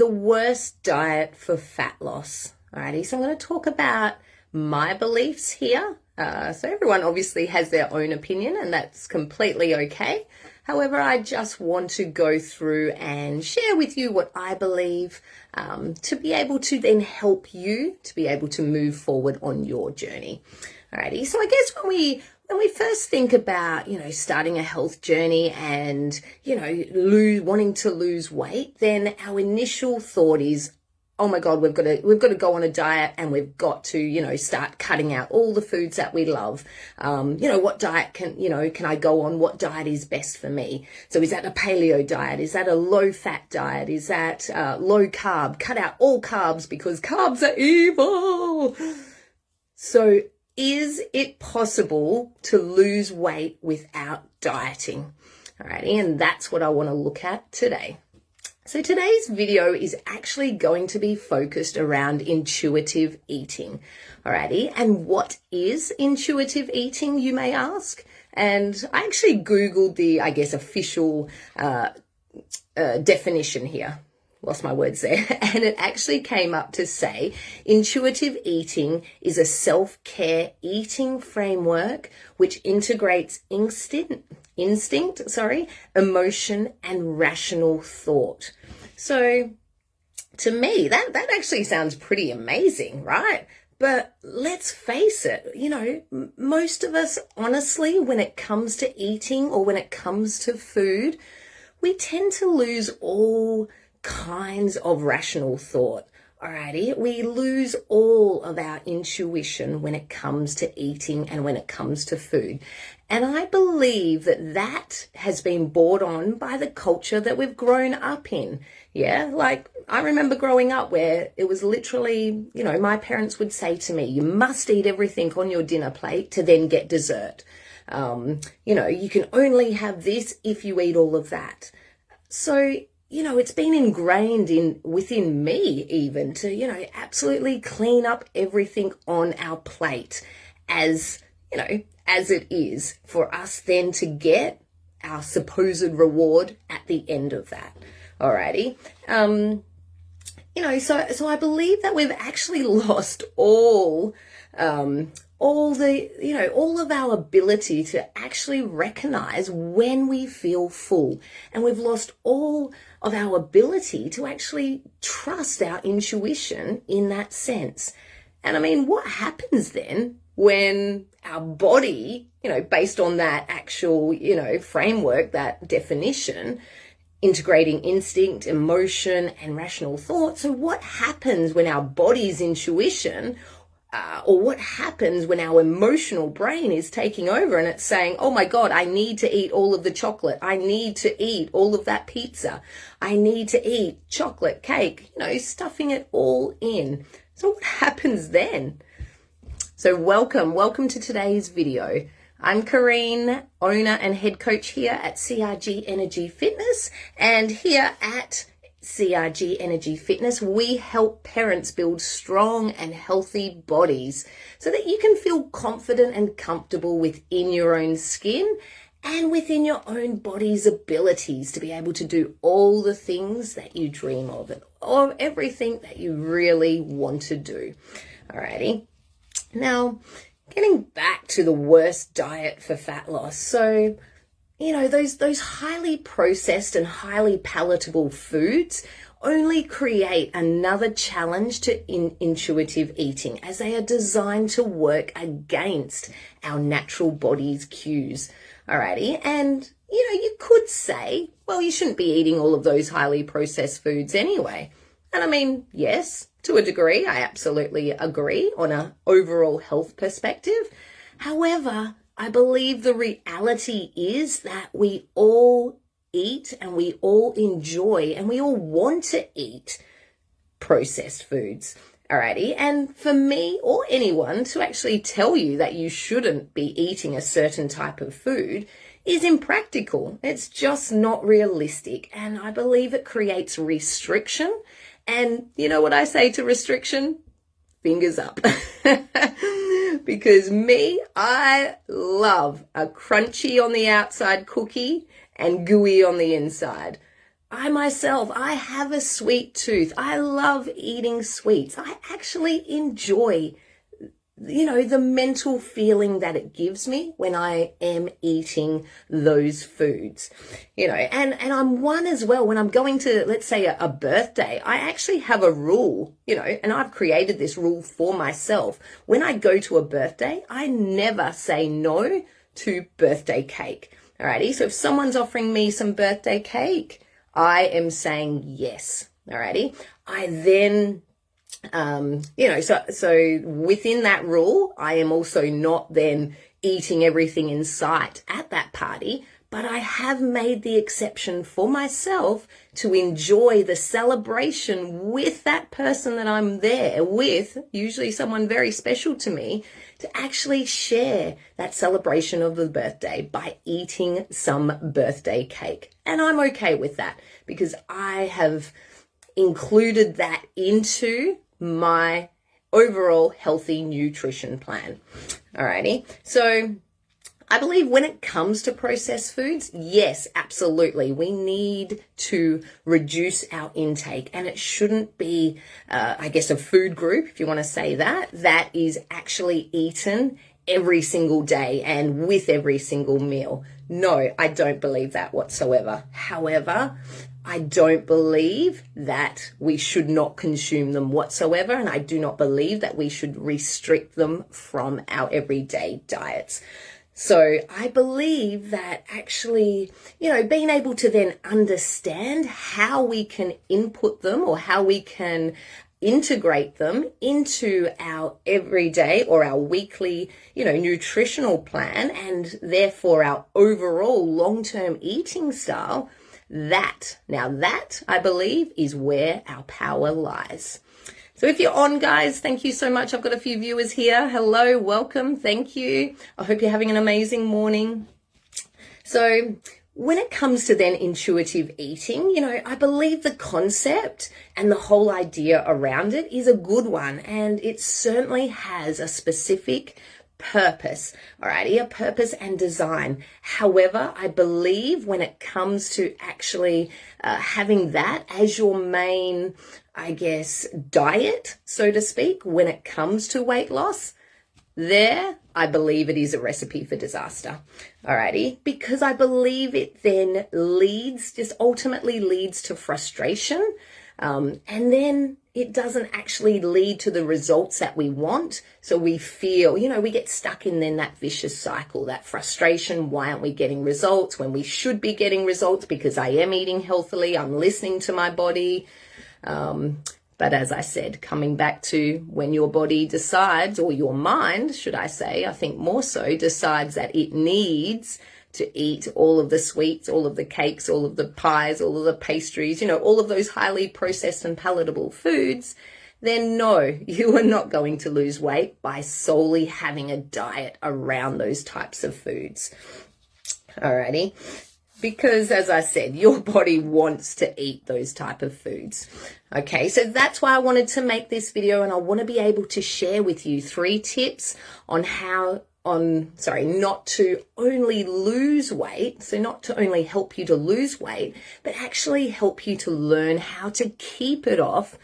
the worst diet for fat loss. Alrighty, so I'm going to talk about my beliefs here. So everyone obviously has their own opinion, and that's completely okay. However, I just want to go through and share with you what I believe to be able to then help you to be able to move forward on your journey. Alrighty, so I guess when we first think about, starting a health journey and, wanting to lose weight, then our initial thought is, oh my God, we've got to go on a diet, and we've got to, start cutting out all the foods that we love. What diet can I go on? What diet is best for me? So is that a paleo diet? Is that a low fat diet? Is that low carb? Cut out all carbs because carbs are evil. So is it possible to lose weight without dieting? Alrighty, and that's what I want to look at today. So today's video is actually going to be focused around intuitive eating. Alrighty, and what is intuitive eating, you may ask? And I actually Googled the, official definition here. Lost my words there. And it actually came up to say intuitive eating is a self-care eating framework which integrates instinct, emotion, and rational thought. So to me, that actually sounds pretty amazing, right? But let's face it, most of us, honestly, when it comes to eating or when it comes to food, we tend to lose all kinds of rational thought. Alrighty, we lose all of our intuition when it comes to eating and when it comes to food. And I believe that has been brought on by the culture that we've grown up in. Yeah, like I remember growing up where it was literally, my parents would say to me, you must eat everything on your dinner plate to then get dessert. You can only have this if you eat all of that. So it's been ingrained within me even to, absolutely clean up everything on our plate as it is for us then to get our supposed reward at the end of that. Alrighty. So I believe that we've actually lost all of our ability to actually recognize when we feel full, and we've lost all of our ability to actually trust our intuition in that sense. And I mean, what happens then when our body, based on that actual, framework, that definition, integrating instinct, emotion, and rational thought. So what happens when our body's intuition or what happens when our emotional brain is taking over and it's saying, oh my God, I need to eat all of the chocolate. I need to eat all of that pizza. I need to eat chocolate cake, stuffing it all in. So what happens then? So welcome to today's video. I'm Kareen, owner and head coach here at CRG Energy Fitness, and here at CRG Energy Fitness, we help parents build strong and healthy bodies so that you can feel confident and comfortable within your own skin and within your own body's abilities to be able to do all the things that you dream of or everything that you really want to do. Alrighty. Now, getting back to the worst diet for fat loss. So, those highly processed and highly palatable foods only create another challenge to intuitive eating, as they are designed to work against our natural body's cues. Alrighty, and you could say, well, you shouldn't be eating all of those highly processed foods anyway. And I mean, yes, to a degree, I absolutely agree on an overall health perspective. However, I believe the reality is that we all eat and we all enjoy and we all want to eat processed foods. Alrighty, and for me or anyone to actually tell you that you shouldn't be eating a certain type of food is impractical. It's just not realistic, and I believe it creates restriction. And you know what I say to restriction? Fingers up. Because I love a crunchy on the outside cookie and gooey on the inside. I myself, I have a sweet tooth. I love eating sweets. I actually enjoy, the mental feeling that it gives me when I am eating those foods, and I'm one as well. When I'm going to, let's say, a birthday, I actually have a rule, and I've created this rule for myself. When I go to a birthday, I never say no to birthday cake. Alrighty. So if someone's offering me some birthday cake, I am saying yes. Alrighty. I then, so within that rule, I am also not then eating everything in sight at that party, but I have made the exception for myself to enjoy the celebration with that person that I'm there with, usually someone very special to me, to actually share that celebration of the birthday by eating some birthday cake. And I'm okay with that because I have included that into my overall healthy nutrition plan. Alrighty. So I believe when it comes to processed foods, yes, absolutely. We need to reduce our intake, and it shouldn't be, a food group, if you want to say that is actually eaten every single day and with every single meal. No, I don't believe that whatsoever. However, I don't believe that we should not consume them whatsoever, and I do not believe that we should restrict them from our everyday diets. So I believe that actually, being able to then understand how we can input them or how we can integrate them into our everyday or our weekly, nutritional plan, and therefore our overall long-term eating style, that I believe is where our power lies. So if you're on, guys, thank you so much. I've got a few viewers here. Hello, welcome, thank you. I hope you're having an amazing morning. So when it comes to then intuitive eating, I believe the concept and the whole idea around it is a good one, and it certainly has a specific purpose, alrighty, a purpose and design. However, I believe when it comes to actually having that as your main, diet, so to speak, when it comes to weight loss, there, I believe it is a recipe for disaster. Alrighty, because I believe it then ultimately leads to frustration. And then it doesn't actually lead to the results that we want. So we feel, we get stuck in then that vicious cycle, that frustration. Why aren't we getting results when we should be getting results? Because I am eating healthily, I'm listening to my body. But as I said, coming back to when your body decides, or your mind, should I say, I think more so, decides that it needs to eat all of the sweets, all of the cakes, all of the pies, all of the pastries, all of those highly processed and palatable foods, then no, you are not going to lose weight by solely having a diet around those types of foods. Alrighty. Because as I said, your body wants to eat those type of foods. Okay, so that's why I wanted to make this video, and I want to be able to share with you 3 tips on not to only lose weight, so not to only help you to lose weight, but actually help you to learn how to keep it off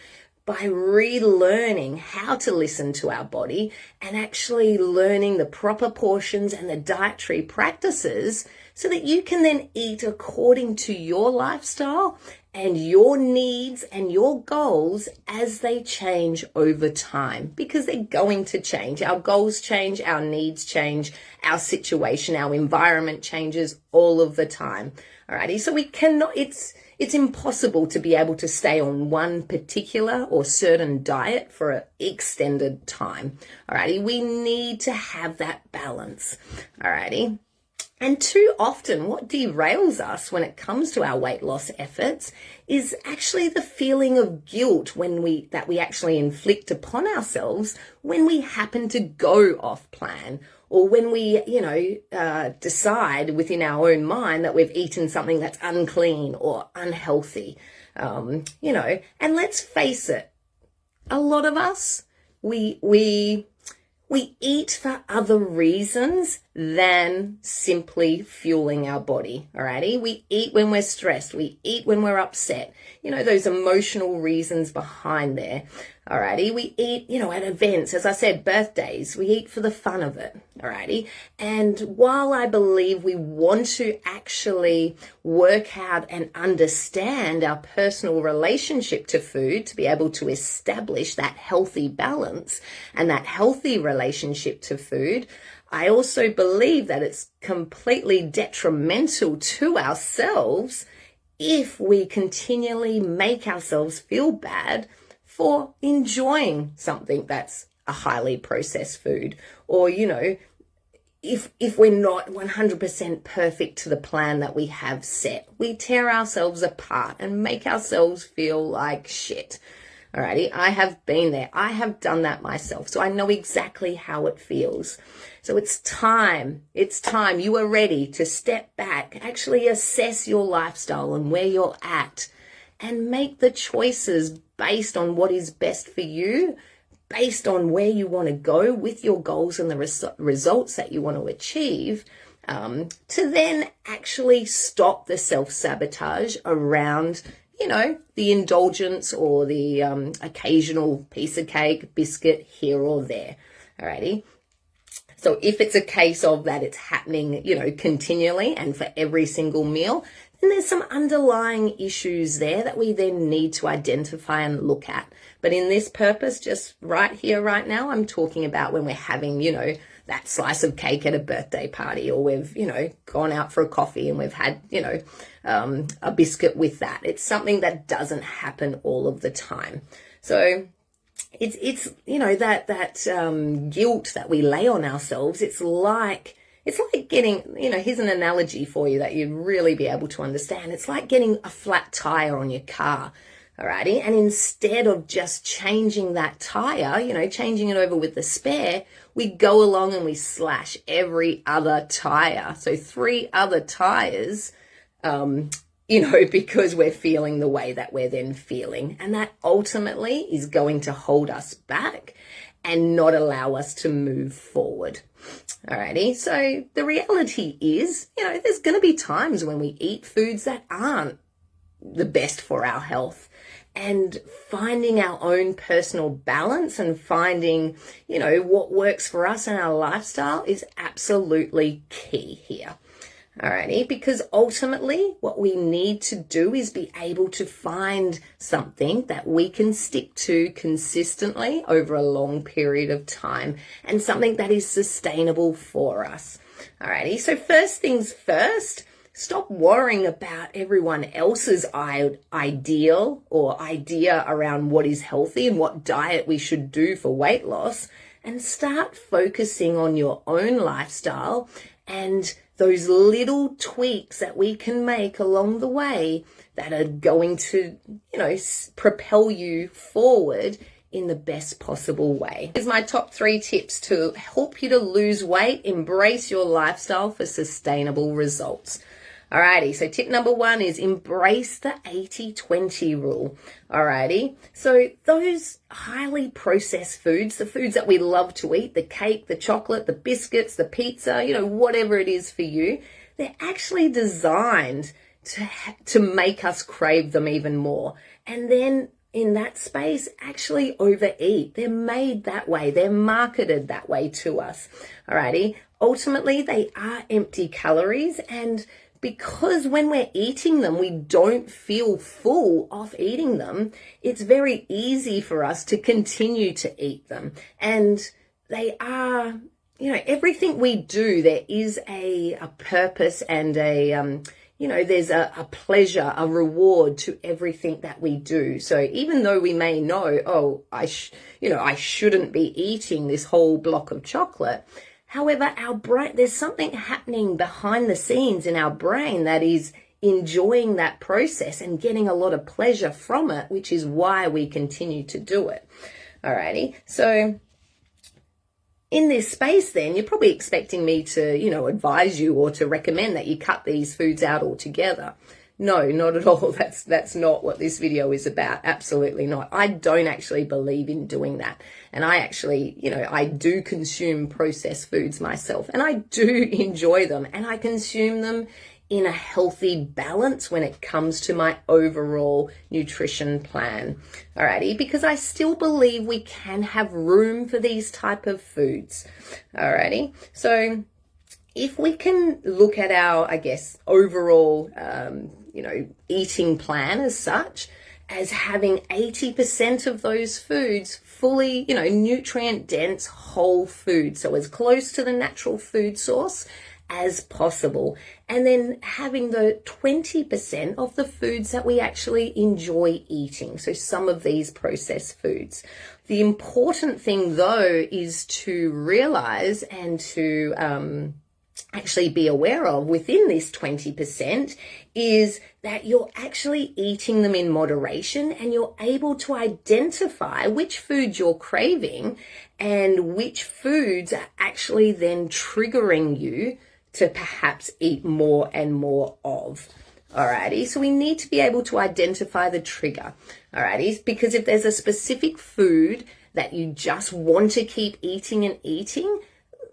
by relearning how to listen to our body and actually learning the proper portions and the dietary practices so that you can then eat according to your lifestyle and your needs and your goals as they change over time, because they're going to change. Our goals change, our needs change, our situation, our environment changes all of the time. Alrighty, so we cannot, it's impossible to be able to stay on one particular or certain diet for an extended time. Alrighty, we need to have that balance. Alrighty. And too often what derails us when it comes to our weight loss efforts is actually the feeling of guilt that we actually inflict upon ourselves when we happen to go off plan, or when we, decide within our own mind that we've eaten something that's unclean or unhealthy, and let's face it, a lot of us, we eat for other reasons than simply fueling our body. Alrighty, we eat when we're stressed, we eat when we're upset, those emotional reasons behind there. Alrighty, we eat, at events, as I said, birthdays, we eat for the fun of it. Alrighty, and while I believe we want to actually work out and understand our personal relationship to food to be able to establish that healthy balance and that healthy relationship to food, I also believe that it's completely detrimental to ourselves if we continually make ourselves feel bad for enjoying something that's a highly processed food, or, if we're not 100% perfect to the plan that we have set, we tear ourselves apart and make ourselves feel like shit. Alrighty, I have been there. I have done that myself, so I know exactly how it feels. So it's time. You are ready to step back, actually assess your lifestyle and where you're at, and make the choices based on what is best for you, based on where you want to go with your goals and the results that you want to achieve, to then actually stop the self-sabotage around, the indulgence or the occasional piece of cake, biscuit here or there. Alrighty. So if it's a case of that it's happening, continually and for every single meal, then there's some underlying issues there that we then need to identify and look at. But in this purpose, just right here, right now, I'm talking about when we're having, that slice of cake at a birthday party, or we've, gone out for a coffee and we've had, a biscuit with that. It's something that doesn't happen all of the time. So it's that guilt that we lay on ourselves. It's like getting, here's an analogy for you that you'd really be able to understand. It's like getting a flat tire on your car. Alrighty, and instead of just changing that tire, changing it over with the spare, we go along and we slash every other tire. So 3 other tires, because we're feeling the way that we're then feeling. And that ultimately is going to hold us back and not allow us to move forward. Alrighty, so the reality is, there's going to be times when we eat foods that aren't the best for our health. And finding our own personal balance and finding, what works for us in our lifestyle is absolutely key here. Alrighty, because ultimately what we need to do is be able to find something that we can stick to consistently over a long period of time, and something that is sustainable for us. Alrighty, so first things first, stop worrying about everyone else's ideal or idea around what is healthy and what diet we should do for weight loss, and start focusing on your own lifestyle and those little tweaks that we can make along the way that are going to, propel you forward in the best possible way. Here's my top 3 tips to help you to lose weight, embrace your lifestyle for sustainable results. Alrighty, so tip number 1 is embrace the 80-20 rule. Alrighty, so those highly processed foods, the foods that we love to eat, the cake, the chocolate, the biscuits, the pizza, whatever it is for you, they're actually designed to make us crave them even more. And then in that space, actually overeat. They're made that way. They're marketed that way to us. Alrighty, ultimately they are empty calories, and because when we're eating them, we don't feel full off eating them, it's very easy for us to continue to eat them. And they are, everything we do, there is a purpose and there's a pleasure, a reward to everything that we do. So even though we may know, I shouldn't be eating this whole block of chocolate, however, our brain, there's something happening behind the scenes in our brain that is enjoying that process and getting a lot of pleasure from it, which is why we continue to do it. Alrighty, so in this space then, you're probably expecting me to, advise you or to recommend that you cut these foods out altogether. No, not at all. That's not what this video is about. Absolutely not. I don't actually believe in doing that. And I actually, I do consume processed foods myself, and I do enjoy them, and I consume them in a healthy balance when it comes to my overall nutrition plan. Alrighty, because I still believe we can have room for these type of foods. Alrighty, so if we can look at our, overall, eating plan as such, as having 80% of those foods fully, nutrient dense whole food. So as close to the natural food source as possible. And then having the 20% of the foods that we actually enjoy eating. So some of these processed foods. The important thing though is to realize and to, actually be aware of within this 20% is that you're actually eating them in moderation, and you're able to identify which foods you're craving and which foods are actually then triggering you to perhaps eat more and more of. Alrighty, so we need to be able to identify the trigger. Alrighty, because if there's a specific food that you just want to keep eating and eating,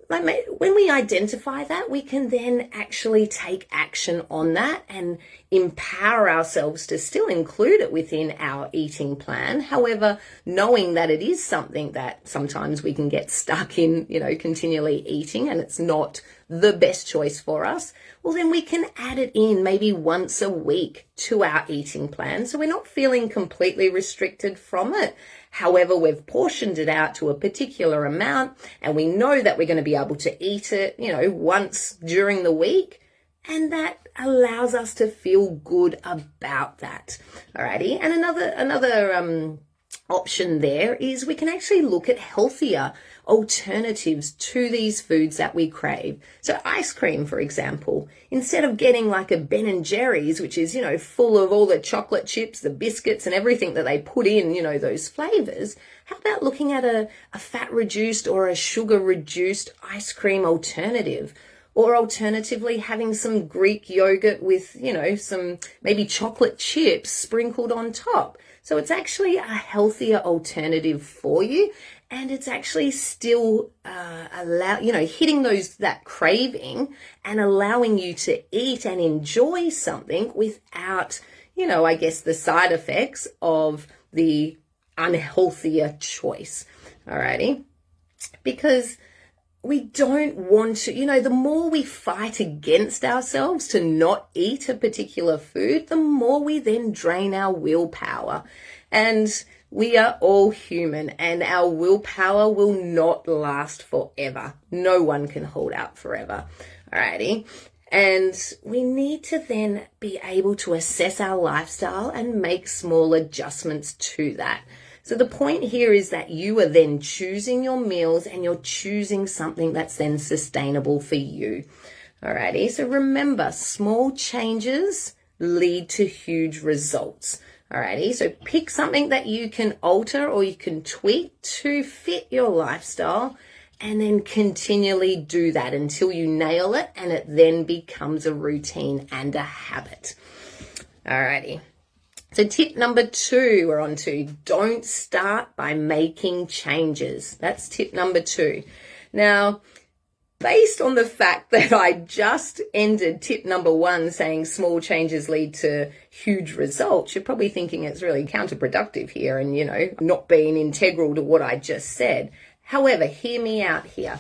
when we identify that, we can then actually take action on that and empower ourselves to still include it within our eating plan. However, knowing that it is something that sometimes we can get stuck in, continually eating, and it's not the best choice for us, well, then we can add it in maybe once a week to our eating plan. So we're not feeling completely restricted from it. However, we've portioned it out to a particular amount, and we know that we're going to be able to eat it, once during the week. And that allows us to feel good about that. Alrighty. And another option there is we can actually look at healthier alternatives to these foods that we crave. So ice cream, for example, instead of getting like a Ben and Jerry's, which is, full of all the chocolate chips, the biscuits and everything that they put in, those flavors, how about looking at a fat reduced or a sugar reduced ice cream alternative? Or alternatively, having some Greek yogurt with, some maybe chocolate chips sprinkled on top. So it's actually a healthier alternative for you. And it's actually still hitting that craving and allowing you to eat and enjoy something without, the side effects of the unhealthier choice. Alrighty. Because we don't want to, the more we fight against ourselves to not eat a particular food, the more we then drain our willpower. And we are all human, and our willpower will not last forever. No one can hold out forever. Alrighty. And we need to then be able to assess our lifestyle and make small adjustments to that. So the point here is that you are then choosing your meals, and you're choosing something that's then sustainable for you. Alrighty, so remember, small changes lead to huge results. Alrighty, so pick something that you can alter or you can tweak to fit your lifestyle, and then continually do that until you nail it and it then becomes a routine and a habit. Alrighty. So tip number 2 we're on to, don't start by making changes. That's tip number 2. Now, based on the fact that I just ended tip number 1 saying small changes lead to huge results, you're probably thinking it's really counterproductive here and, not being integral to what I just said. However, hear me out here.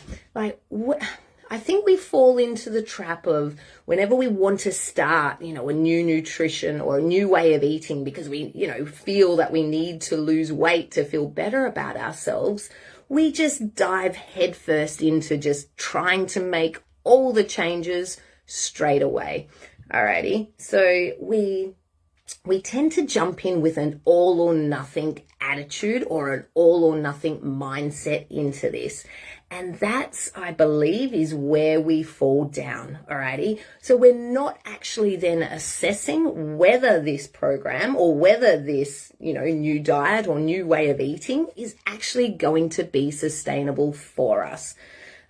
I think we fall into the trap of whenever we want to start, a new nutrition or a new way of eating because we, feel that we need to lose weight to feel better about ourselves, we just dive headfirst into just trying to make all the changes straight away. Alrighty. So we tend to jump in with an all or nothing attitude or an all or nothing mindset into this. And that's, I believe, is where we fall down. Alrighty. So we're not actually then assessing whether this program or whether this, new diet or new way of eating is actually going to be sustainable for us.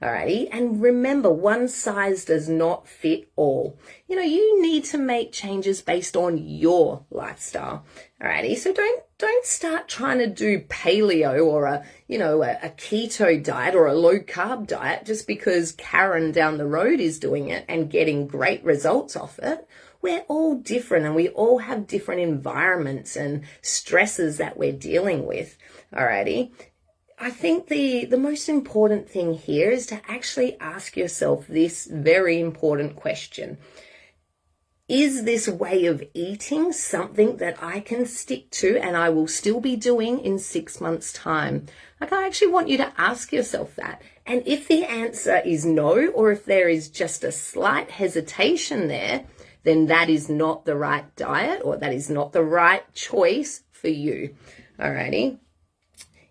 Alrighty. And remember, one size does not fit all. You need to make changes based on your lifestyle. Alrighty. So don't start trying to do paleo or a keto diet or a low carb diet just because Karen down the road is doing it and getting great results off it. We're all different and we all have different environments and stresses that we're dealing with. Alrighty. I think the most important thing here is to actually ask yourself this very important question. Is this way of eating something that I can stick to and I will still be doing in 6 months' time? I actually want you to ask yourself that. And if the answer is no, or if there is just a slight hesitation there, then that is not the right diet or that is not the right choice for you. Alrighty.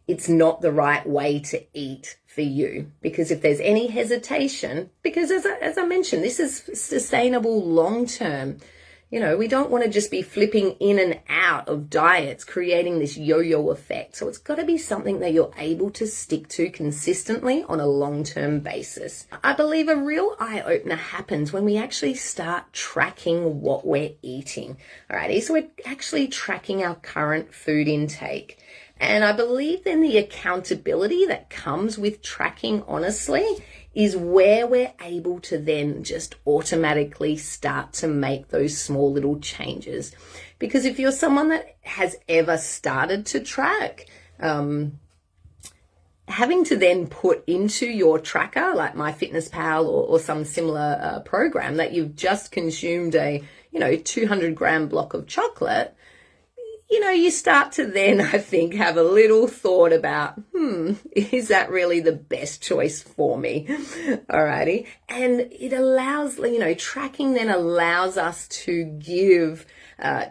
It's not the right way to eat for you, because if there's any hesitation, because as I mentioned, this is sustainable long term. We don't want to just be flipping in and out of diets, creating this yo-yo effect. So it's got to be something that you're able to stick to consistently on a long-term basis. I believe a real eye-opener happens when we actually start tracking what we're eating. Alrighty, so we're actually tracking our current food intake. And I believe then the accountability that comes with tracking, honestly, is where we're able to then just automatically start to make those small little changes. Because if you're someone that has ever started to track, having to then put into your tracker, like MyFitnessPal or some similar program, that you've just consumed a 200 gram block of chocolate, you start to then, I think, have a little thought about, is that really the best choice for me? Alrighty. And it allows, tracking then allows us to give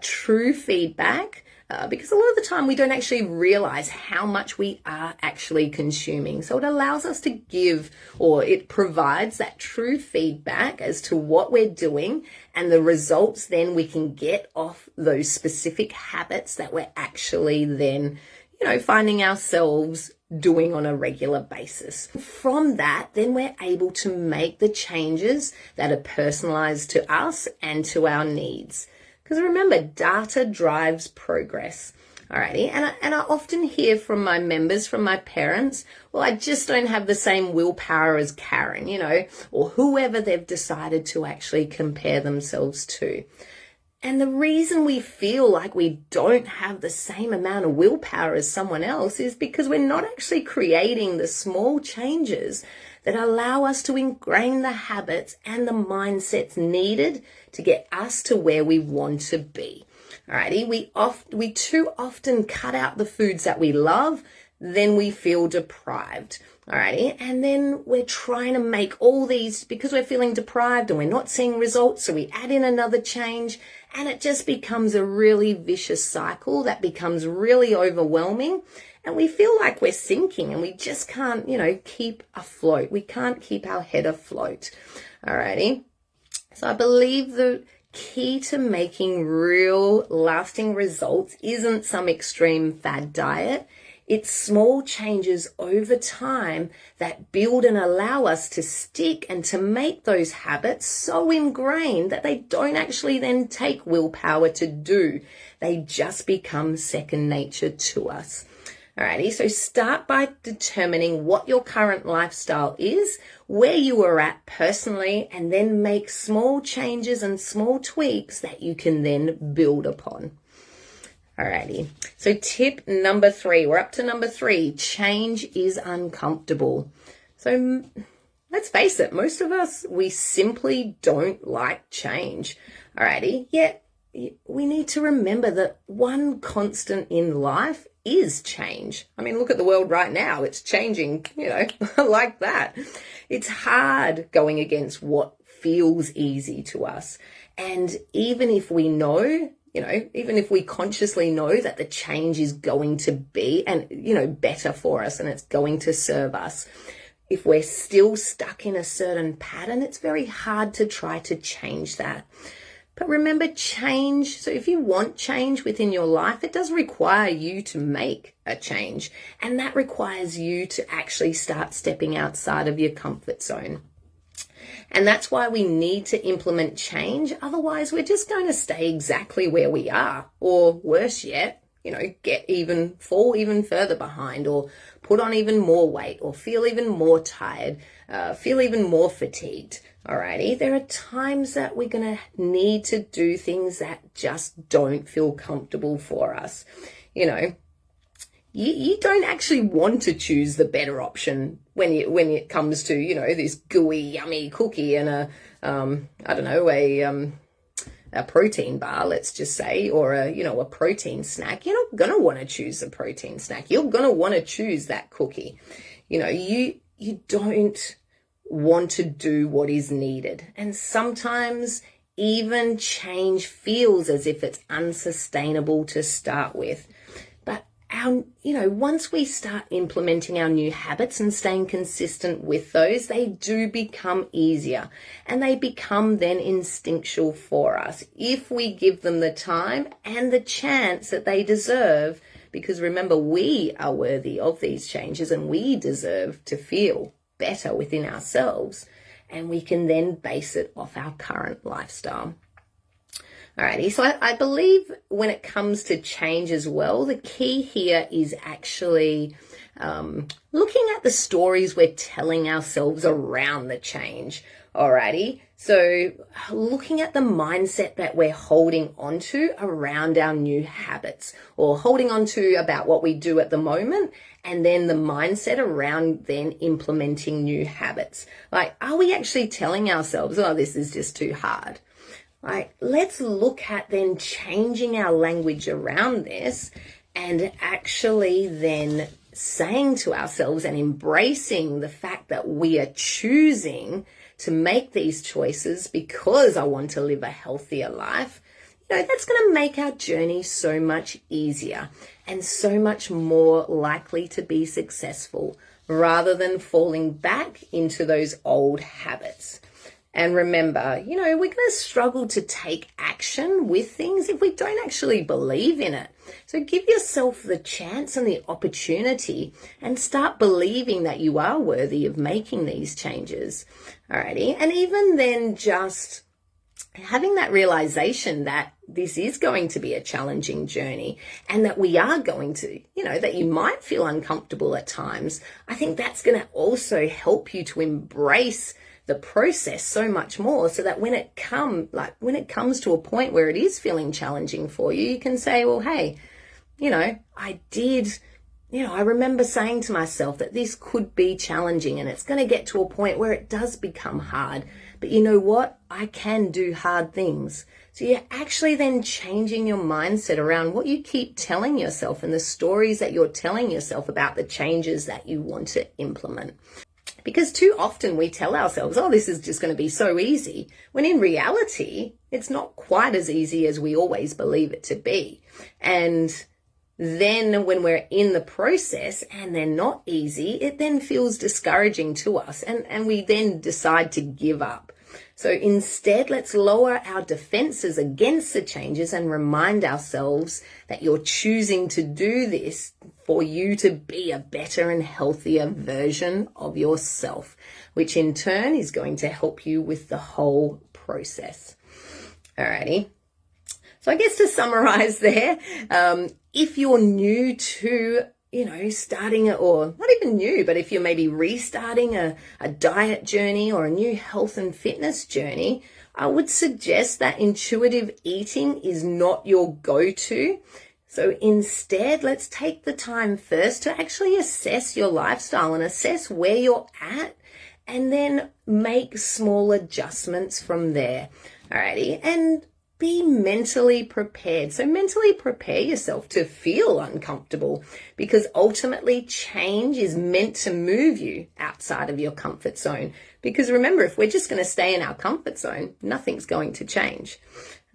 true feedback, because a lot of the time we don't actually realize how much we are actually consuming. So it allows us to give, or it provides that true feedback as to what we're doing and the results then we can get off those specific habits that we're actually then, finding ourselves doing on a regular basis. From that, then we're able to make the changes that are personalized to us and to our needs. Because remember, data drives progress. Alrighty, and I often hear from my members, from my parents, well, I just don't have the same willpower as Karen, or whoever they've decided to actually compare themselves to. And the reason we feel like we don't have the same amount of willpower as someone else is because we're not actually creating the small changes that allow us to ingrain the habits and the mindsets needed to get us to where we want to be. Alrighty, we too often cut out the foods that we love, then we feel deprived. Alrighty, and then we're trying to make all these, because we're feeling deprived and we're not seeing results, so we add in another change, and it just becomes a really vicious cycle that becomes really overwhelming, and we feel like we're sinking and we just can't, keep afloat. We can't keep our head afloat. Alrighty, so I believe the key to making real lasting results isn't some extreme fad diet. It's small changes over time that build and allow us to stick and to make those habits so ingrained that they don't actually then take willpower to do. They just become second nature to us. Alrighty, so start by determining what your current lifestyle is, where you are at personally, and then make small changes and small tweaks that you can then build upon. Alrighty, so tip number 3, we're up to number 3, change is uncomfortable. So let's face it, most of us, we simply don't like change. Alrighty, yet we need to remember that one constant in life is change. I mean, look at the world right now. It's changing, like that. It's hard going against what feels easy to us. And even if we know, even if we consciously know that the change is going to be, and, better for us and it's going to serve us, if we're still stuck in a certain pattern, it's very hard to try to change that. But remember, change, so if you want change within your life, it does require you to make a change. And that requires you to actually start stepping outside of your comfort zone. And that's why we need to implement change. Otherwise, we're just going to stay exactly where we are, or worse yet, fall even further behind, or put on even more weight, or feel even more tired, feel even more fatigued. Alrighty, there are times that we're going to need to do things that just don't feel comfortable for us. You don't actually want to choose the better option when it comes to, this gooey, yummy cookie and a protein bar, let's just say, or a protein snack. You're not going to want to choose a protein snack. You're going to want to choose that cookie. You don't want to do what is needed. And sometimes even change feels as if it's unsustainable to start with. But once we start implementing our new habits and staying consistent with those, they do become easier, and they become then instinctual for us if we give them the time and the chance that they deserve. Because remember, we are worthy of these changes, and we deserve to feel better within ourselves, and we can then base it off our current lifestyle. Alrighty, so I believe when it comes to change as well, the key here is actually looking at the stories we're telling ourselves around the change. Alrighty, so looking at the mindset that we're holding onto around our new habits, or holding onto about what we do at the moment, and then the mindset around then implementing new habits. Like, are we actually telling ourselves, oh, this is just too hard? Like, let's look at then changing our language around this, and actually then saying to ourselves and embracing the fact that we are choosing to make these choices because I want to live a healthier life. That's going to make our journey so much easier and so much more likely to be successful, rather than falling back into those old habits. And remember, we're going to struggle to take action with things if we don't actually believe in it. So give yourself the chance and the opportunity, and start believing that you are worthy of making these changes. Alrighty. And even then, just having that realization that this is going to be a challenging journey, and that we are going to, that you might feel uncomfortable at times. I think that's going to also help you to embrace the process so much more, so that when it comes to a point where it is feeling challenging for you, you can say, well, hey, I remember saying to myself that this could be challenging, and it's going to get to a point where it does become hard. But you know what? I can do hard things. So you're actually then changing your mindset around what you keep telling yourself and the stories that you're telling yourself about the changes that you want to implement. Because too often we tell ourselves, oh, this is just going to be so easy, when in reality, it's not quite as easy as we always believe it to be. And then when we're in the process and they're not easy, it then feels discouraging to us, and we then decide to give up. So instead, let's lower our defenses against the changes and remind ourselves that you're choosing to do this for you to be a better and healthier version of yourself, which in turn is going to help you with the whole process. Alrighty. So I guess to summarize there, if you're new to starting, or not even new, but if you're maybe restarting a diet journey or a new health and fitness journey, I would suggest that intuitive eating is not your go-to. So instead, let's take the time first to actually assess your lifestyle and assess where you're at, and then make small adjustments from there. Alrighty. And be mentally prepared. So mentally prepare yourself to feel uncomfortable, because ultimately change is meant to move you outside of your comfort zone. Because remember, if we're just going to stay in our comfort zone, nothing's going to change.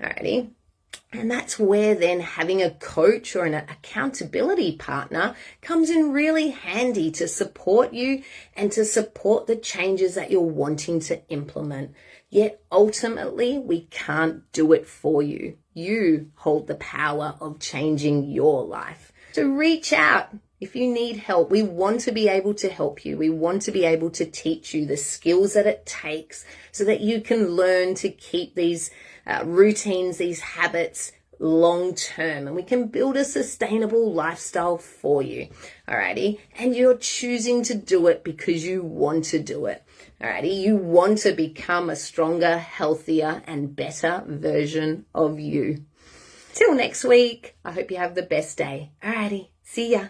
Alrighty. And that's where then having a coach or an accountability partner comes in really handy to support you and to support the changes that you're wanting to implement. Yet ultimately, we can't do it for you. You hold the power of changing your life. So reach out if you need help. We want to be able to help you. We want to be able to teach you the skills that it takes so that you can learn to keep these routines, these habits long term, and we can build a sustainable lifestyle for you. Alrighty. And you're choosing to do it because you want to do it. Alrighty. You want to become a stronger, healthier, and better version of you. Till next week, I hope you have the best day. Alrighty. See ya.